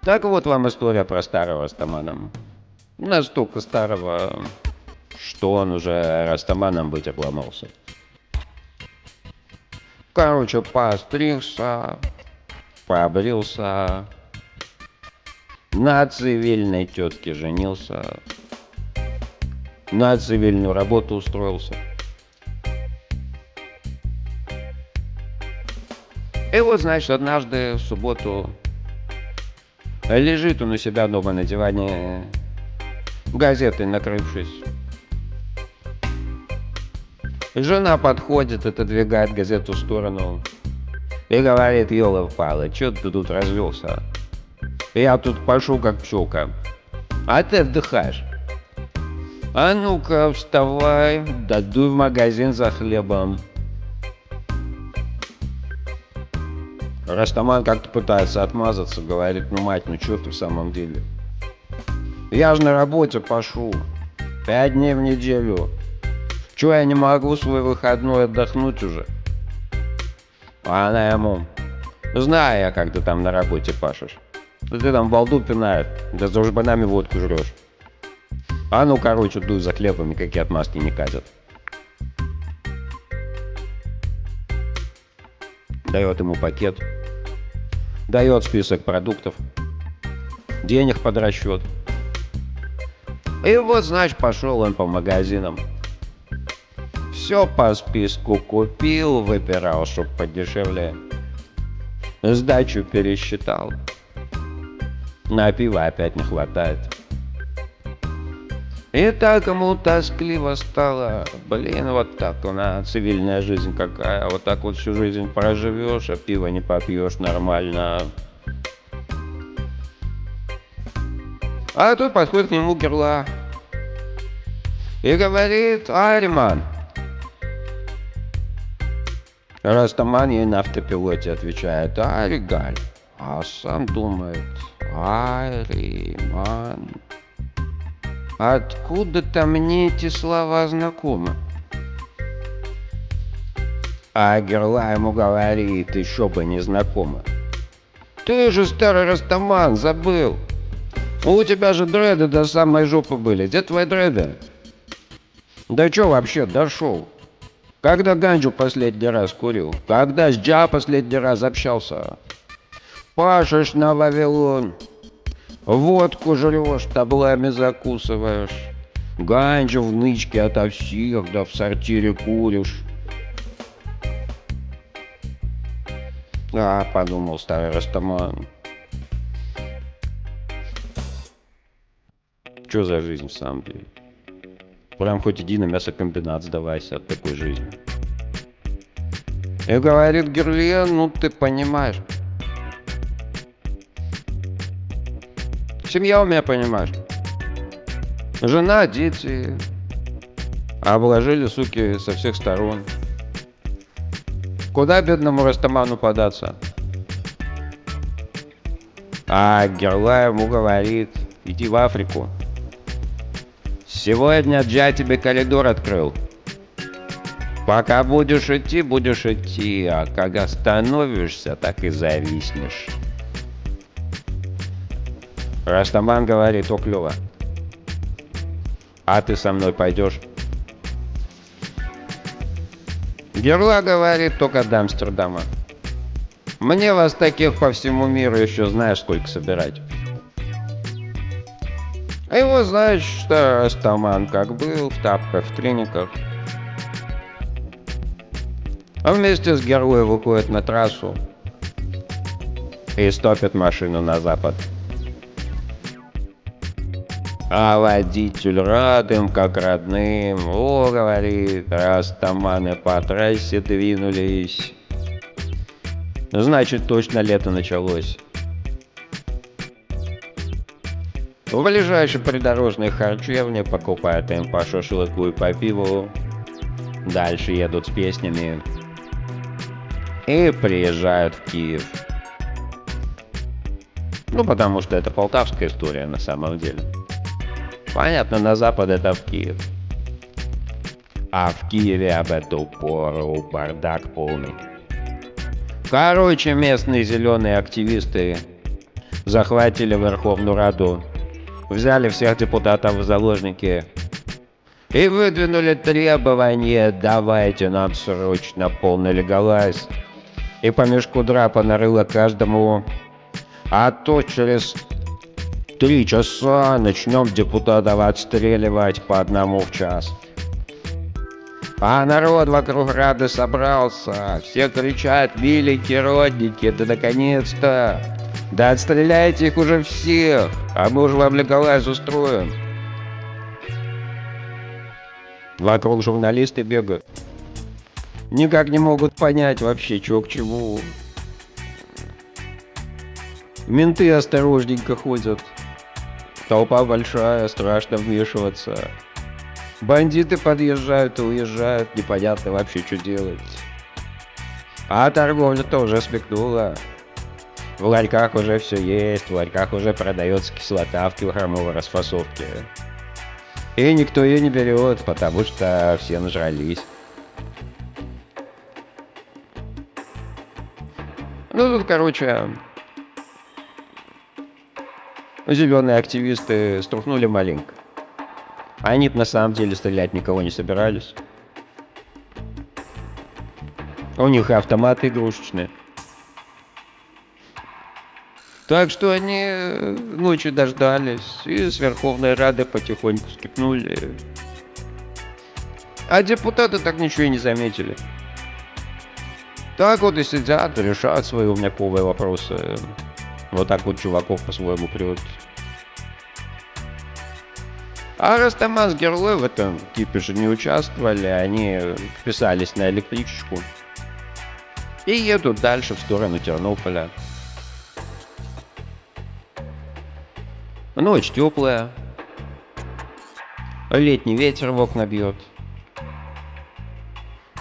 Так вот вам история про старого Растамана. Настолько старого, что он уже Растаманом быть обломался. Короче, постригся, побрился, на цивильной тетке женился, на цивильную работу устроился. И вот, значит, однажды в субботу лежит он у себя дома на диване, газетой накрывшись. Жена подходит, отодвигает газету в сторону и говорит: ёлы-палы, чё ты тут развелся? Я тут пошел как пчелка, а ты отдыхаешь. А ну-ка вставай, да дуй в магазин за хлебом. Растаман как-то пытается отмазаться, говорит: ну мать, ну чё ты в самом деле? Я же на работе пошел 5 дней в неделю. Чё я не могу свой выходной отдохнуть уже? А она ему: знаю я, как ты там на работе пашешь. Да ты там балду пинаешь, да за жбанами водку жрешь. А ну, короче, дуй за хлебом, никакие отмазки не катят. Дает ему пакет, дает список продуктов, денег под расчет. И вот, значит, пошел он по магазинам. Все по списку купил, выбирал, чтоб подешевле. Сдачу пересчитал. На пиво опять не хватает. И так ему тоскливо стало. Блин, вот так у нас цивильная жизнь какая. Вот так вот всю жизнь проживешь, а пиво не попьешь нормально. А тут подходит к нему Герла и говорит: Ариман. Растаман ей на автопилоте отвечает: Аригаль. А сам думает: Ариман. Откуда-то мне эти слова знакомы. А Герла ему говорит: еще бы не знакомо. Ты же старый Растаман, забыл. У тебя же дреды до самой жопы были. Где твои дреды? Да чё вообще дошел? Когда ганджу последний раз курил? Когда с Джа последний раз общался? Пашешь на Вавилон. Водку жрешь, таблами закусываешь. Ганджу в нычке ото всех, да в сортире куришь. А, подумал старый Растаман. Чё за жизнь в самом деле? Прям хоть иди на мясокомбинат сдавайся от такой жизни. И говорит Герле: ну ты понимаешь. Семья у меня, понимаешь. Жена, дети. Обложили, суки, со всех сторон. Куда бедному Растаману податься? А Герла ему говорит: иди в Африку. Сегодня Джа тебе коридор открыл. Пока будешь идти, а как остановишься, так и зависнешь. Растаман говорит: о, клёво. А ты со мной пойдешь? Герла говорит: только до Амстердама. Мне вас таких по всему миру еще знаешь сколько собирать. А его, знаешь, что Растаман как был, в тапках, в трениках. Он вместе с Герлой выходит на трассу и стопит машину на запад. А водитель рад им как родным. О, говорит, Растаманы по трассе двинулись. Значит, точно лето началось. В ближайшей придорожной харчевне покупают им по шашлыку и по пиву. Дальше едут с песнями. И приезжают в Киев. Ну, потому что это полтавская история на самом деле. Понятно, на запад это в Киев. А в Киеве об эту пору бардак полный. Короче, местные зеленые активисты захватили Верховную Раду, взяли всех депутатов в заложники и выдвинули требование: давайте нам срочно полный легалайз и по мешку драпа нарыло каждому, а то через 3 часа начнем депутатов отстреливать по одному в час. А народ вокруг Рады собрался, все кричат: великие родники, да наконец-то! Да отстреляйте их уже всех, а мы уже вам легалайз устроим. Вокруг журналисты бегают, никак не могут понять вообще, чего к чему. Менты осторожненько ходят, толпа большая, страшно вмешиваться. Бандиты подъезжают и уезжают, непонятно вообще, что делать. А торговля-то уже смекнула. В ларьках уже все есть, в ларьках уже продается кислота в килограммовой расфасовке. И никто ее не берет, потому что все нажрались. Ну тут, короче, зеленые активисты струхнули маленько. Они на самом деле стрелять никого не собирались. У них и автоматы игрушечные. Так что они ночью дождались и с Верховной Рады потихоньку скипнули. А депутаты так ничего и не заметили. Так вот и сидят, решают свои умняковые вопросы. Вот так вот чуваков по-своему прет. А Растаман с Герлой в этом типе же не участвовали, они вписались на электричку и едут дальше в сторону Тернополя. Ночь теплая, летний ветер в окна бьет,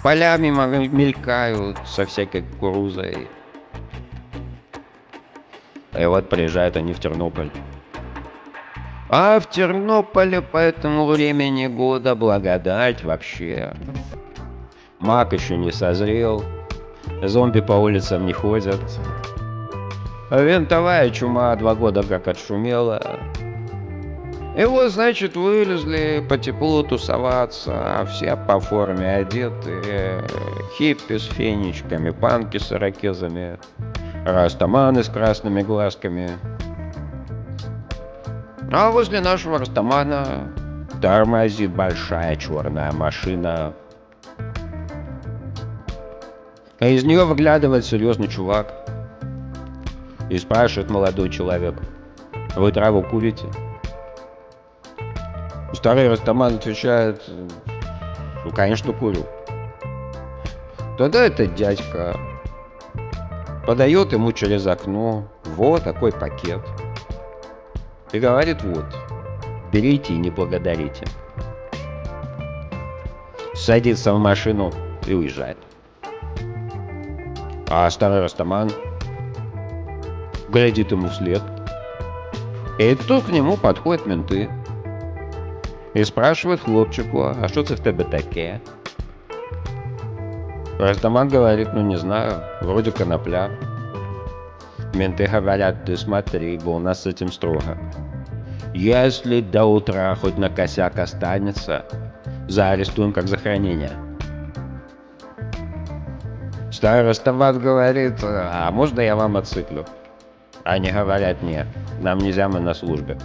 поля мимо мелькают со всякой кукурузой. И вот приезжают они в Тернополь. А в Тернополе по этому времени года благодать вообще. Мак еще не созрел, зомби по улицам не ходят. Винтовая чума 2 года как отшумела. И вот, значит, вылезли по теплу тусоваться, а все по форме одеты. Хиппи с фенечками, панки с ирокезами, растаманы с красными глазками. А возле нашего Растамана тормозит большая черная машина. А из нее выглядывает серьезный чувак и спрашивает молодой человек: вы траву курите? Старый Растаман отвечает: ну, конечно, курю. Тогда этот дядька подает ему через окно вот такой пакет и говорит: вот, берите и не благодарите. Садится в машину и уезжает. А старый Растаман глядит ему вслед. И тут к нему подходят менты и спрашивают хлопчику: а что это в тебе такое? Растаман говорит: ну не знаю, вроде конопля. Менты говорят: ты смотри, бо у нас с этим строго. Если до утра хоть на косяк останется, заарестуем как за хранение. Старый Растаман говорит: а можно я вам отсыплю? Они говорят: нет, нам нельзя, мы на службе.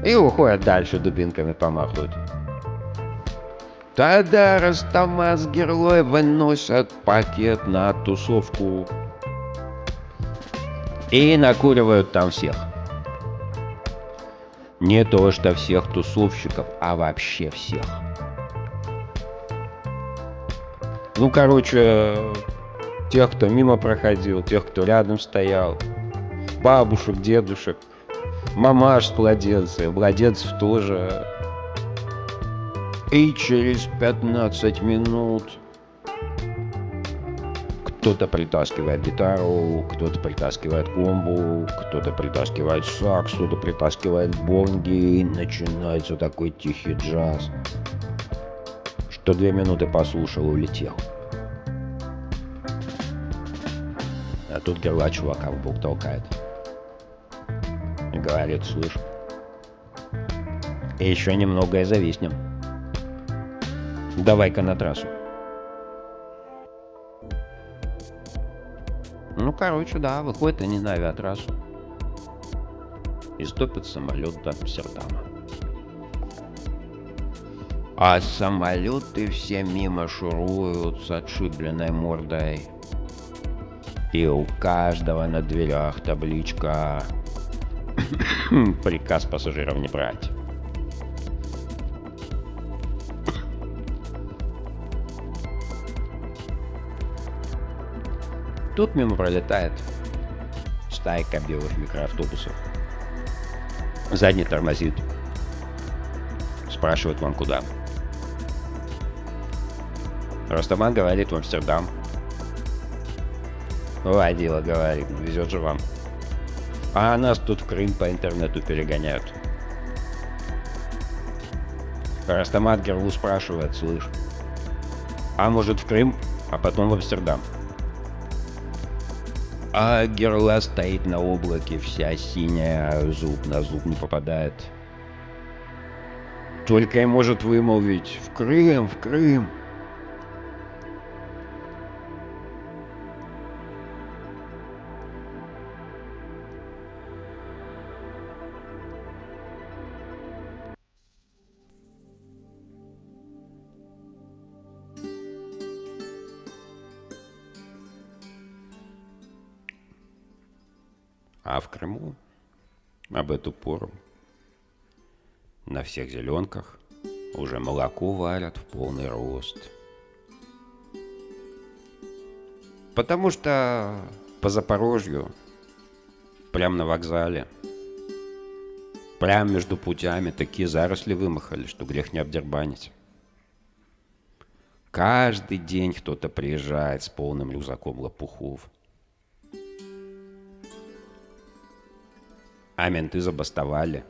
И уходят дальше, дубинками помахают. Тогда Растаман с Герлой выносят пакет на тусовку и накуривают там всех. Не то что всех тусовщиков, а вообще всех. Ну, короче, тех, кто мимо проходил, тех, кто рядом стоял, бабушек, дедушек, мамаш с младенцев, младенцев тоже. И через 15 минут кто-то притаскивает гитару, кто-то притаскивает комбу, кто-то притаскивает сакс, кто-то притаскивает бонги, и начинается такой тихий джаз, что 2 минуты послушал, улетел. А тут Герла чувака в бок толкает. И говорит: слышь, еще немного и зависнем. Давай-ка на трассу. Ну, короче, да, выходят они на авиатрассу. И стопит самолет до Амстердама. А самолеты все мимо шуруют с отшибленной мордой. И у каждого на дверях табличка «Приказ пассажиров не брать». Тут мимо пролетает стайка белых микроавтобусов. Задний тормозит. Спрашивает: вам куда? Растаман говорит: в Амстердам. Водила говорит: везет же вам. А нас тут в Крым по интернету перегоняют. Растаман Герлу спрашивает: слышь, а может в Крым, а потом в Амстердам? А Герла стоит на облаке, вся синяя, зуб на зуб не попадает. Только и может вымолвить: в Крым, в Крым. А в Крыму об эту пору на всех зеленках уже молоко варят в полный рост. Потому что по Запорожью, прямо на вокзале, прямо между путями такие заросли вымахали, что грех не обдербанить. Каждый день кто-то приезжает с полным рюкзаком лопухов. А менты забастовали,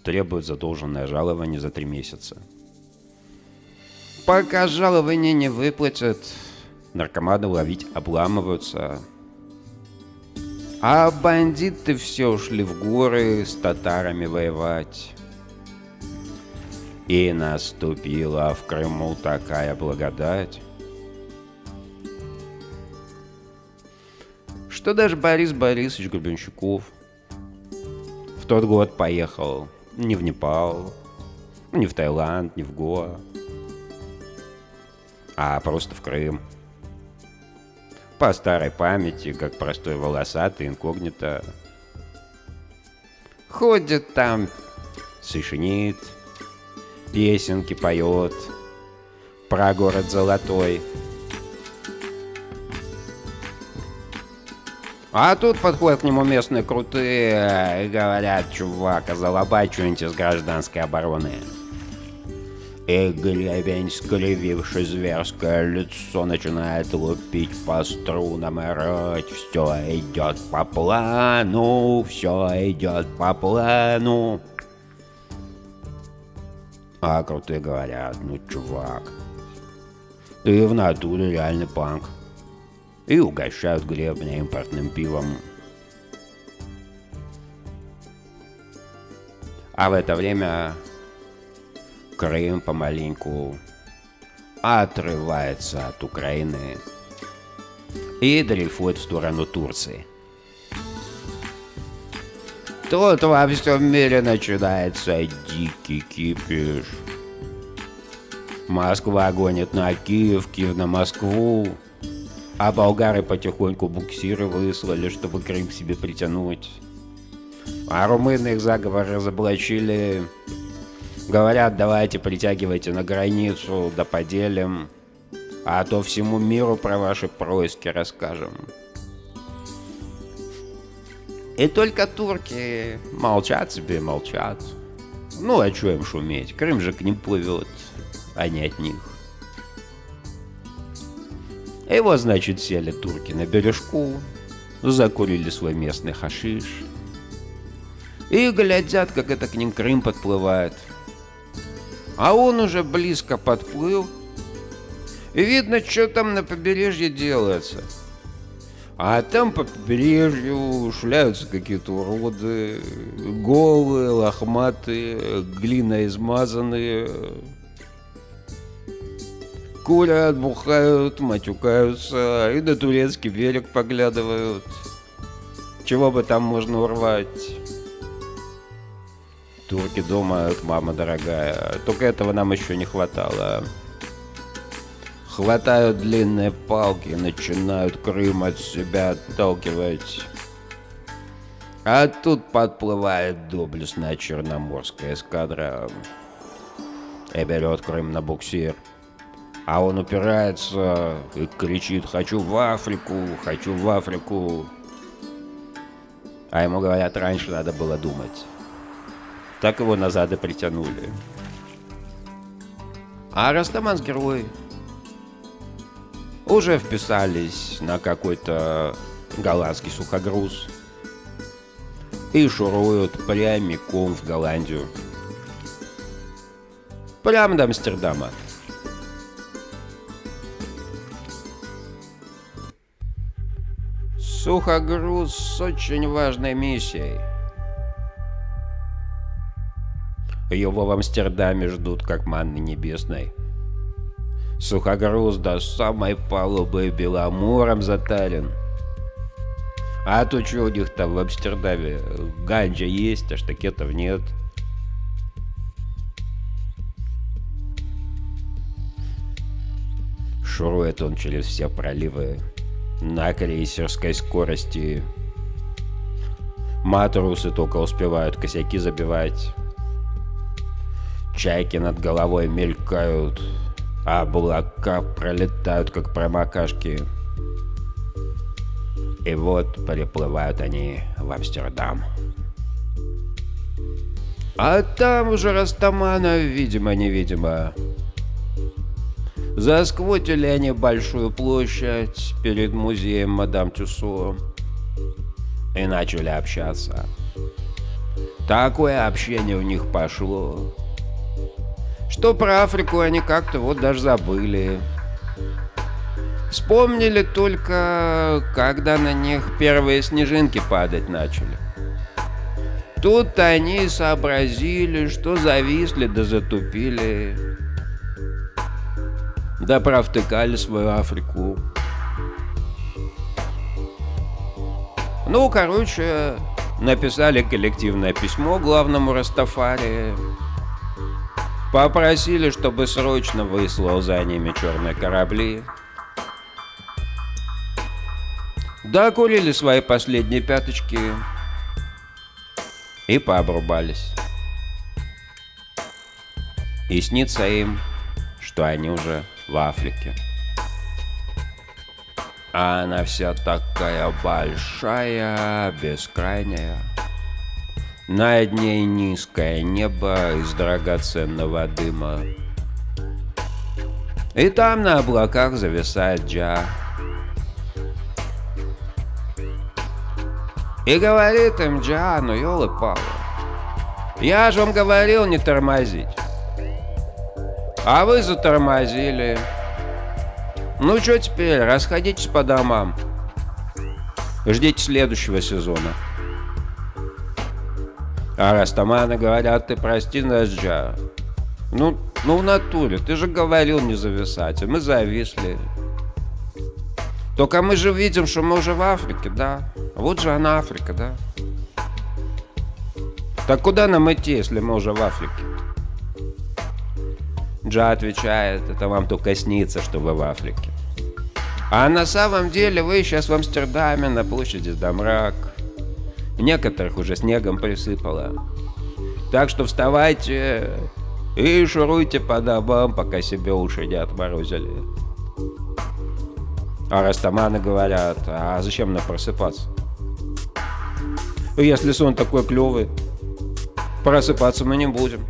требуют задолженное жалование за 3 месяца. Пока жалование не выплатят, наркоманы ловить обламываются. А бандиты все ушли в горы с татарами воевать. И наступила в Крыму такая благодать, что даже Борис Борисович Гребенщиков в тот год поехал не в Непал, не в Таиланд, не в Гоа, а просто в Крым. По старой памяти, как простой волосатый инкогнито. Ходит там, сочинит, песенки поет про город золотой. А тут подходят к нему местные крутые и говорят: чувак, а залобай что-нибудь из гражданской обороны. И гребень, скрививший зверское лицо, начинает лупить по струнам и рыть: все идет по плану, все идет по плану. А крутые говорят: ну, чувак, ты в натуре реальный панк. И угощают гребня импортным пивом. А в это время Крым помаленьку отрывается от Украины и дрейфует в сторону Турции. Тут во всем мире начинается дикий кипиш. Москва гонит на Киев, Киев на Москву. А болгары потихоньку буксиры выслали, чтобы Крым к себе притянуть. А румыны их заговор разоблачили. Говорят: давайте притягивайте на границу, да поделим. А то всему миру про ваши происки расскажем. И только турки молчат себе, молчат. Ну, а чё им шуметь? Крым же к ним плывет, а не от них. И вот, значит, сели турки на бережку, закурили свой местный хашиш и глядят, как это к ним Крым подплывает. А он уже близко подплыл, и видно, что там на побережье делается. А там по побережью шляются какие-то уроды, голые, лохматые, глиной измазанные. Курят, бухают, матюкаются и на турецкий берег поглядывают. Чего бы там можно урвать? Турки думают, мама дорогая, только этого нам еще не хватало. Хватают длинные палки и начинают Крым от себя отталкивать. А тут подплывает доблестная черноморская эскадра и берет Крым на буксир. А он упирается и кричит: «Хочу в Африку, хочу в Африку». А ему говорят, раньше надо было думать. Так его назад и притянули. А Растаман с герой уже вписались на какой-то голландский сухогруз и шуруют прямиком в Голландию. Прямо до Амстердама. Сухогруз с очень важной миссией. Его в Амстердаме ждут как манны небесной. Сухогруз до самой палубы беломором затарен. А то что у них там в Амстердаме? Ганджа есть, а штакетов нет. Шурует он через все проливы на крейсерской скорости. Матросы только успевают косяки забивать. Чайки над головой мелькают, а облака пролетают, как промокашки. И вот приплывают они в Амстердам. А там уже Растамана, видимо-невидимо. Засквотили они большую площадь перед музеем мадам Тюссо и начали общаться. Такое общение у них пошло, что про Африку они как-то вот даже забыли. Вспомнили только, когда на них первые снежинки падать начали. Тут они сообразили, что зависли да затупили. Да провтыкали свою Африку. Ну, короче, написали коллективное письмо главному Растафари. Попросили, чтобы срочно выслал за ними черные корабли. Докурили свои последние пяточки и пообрубались. И снится им, что они уже в Африке. А она вся такая большая, бескрайняя. Над ней низкое небо из драгоценного дыма. И там на облаках зависает Джа. И говорит им Джа: ну ёлы-палы, я же вам говорил не тормозить. А вы затормозили. Ну что теперь, расходитесь по домам. Ждите следующего сезона. А Растаманы говорят: ты прости нас, Джа. Ну в натуре, ты же говорил не зависать, а мы зависли. Только мы же видим, что мы уже в Африке, да? Вот же она Африка, да? Так куда нам идти, если мы уже в Африке? Джа отвечает: это вам только снится, что вы в Африке. А на самом деле вы сейчас в Амстердаме на площади Дамрак. Некоторых уже снегом присыпало. Так что вставайте и шуруйте по домам, пока себе уши не отморозили. А Растаманы говорят: а зачем нам просыпаться? Если сон такой клевый, просыпаться мы не будем.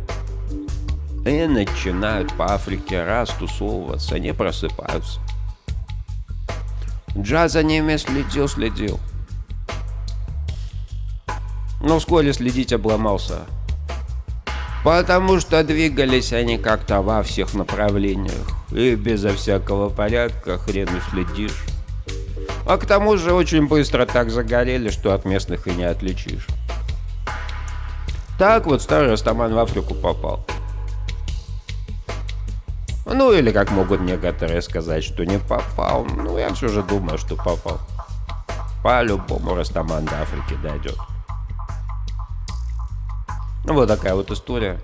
И начинают по Африке растусовываться, не просыпаются. Джа за ними следил. Но вскоре следить обломался. Потому что двигались они как-то во всех направлениях. И безо всякого порядка хрен уследишь. А к тому же очень быстро так загорели, что от местных и не отличишь. Так вот старый Растаман в Африку попал. Ну или, как могут некоторые сказать, что не попал. Ну, я все же думаю, что попал. По-любому Растаман до Африки дойдет. Ну, вот такая вот история.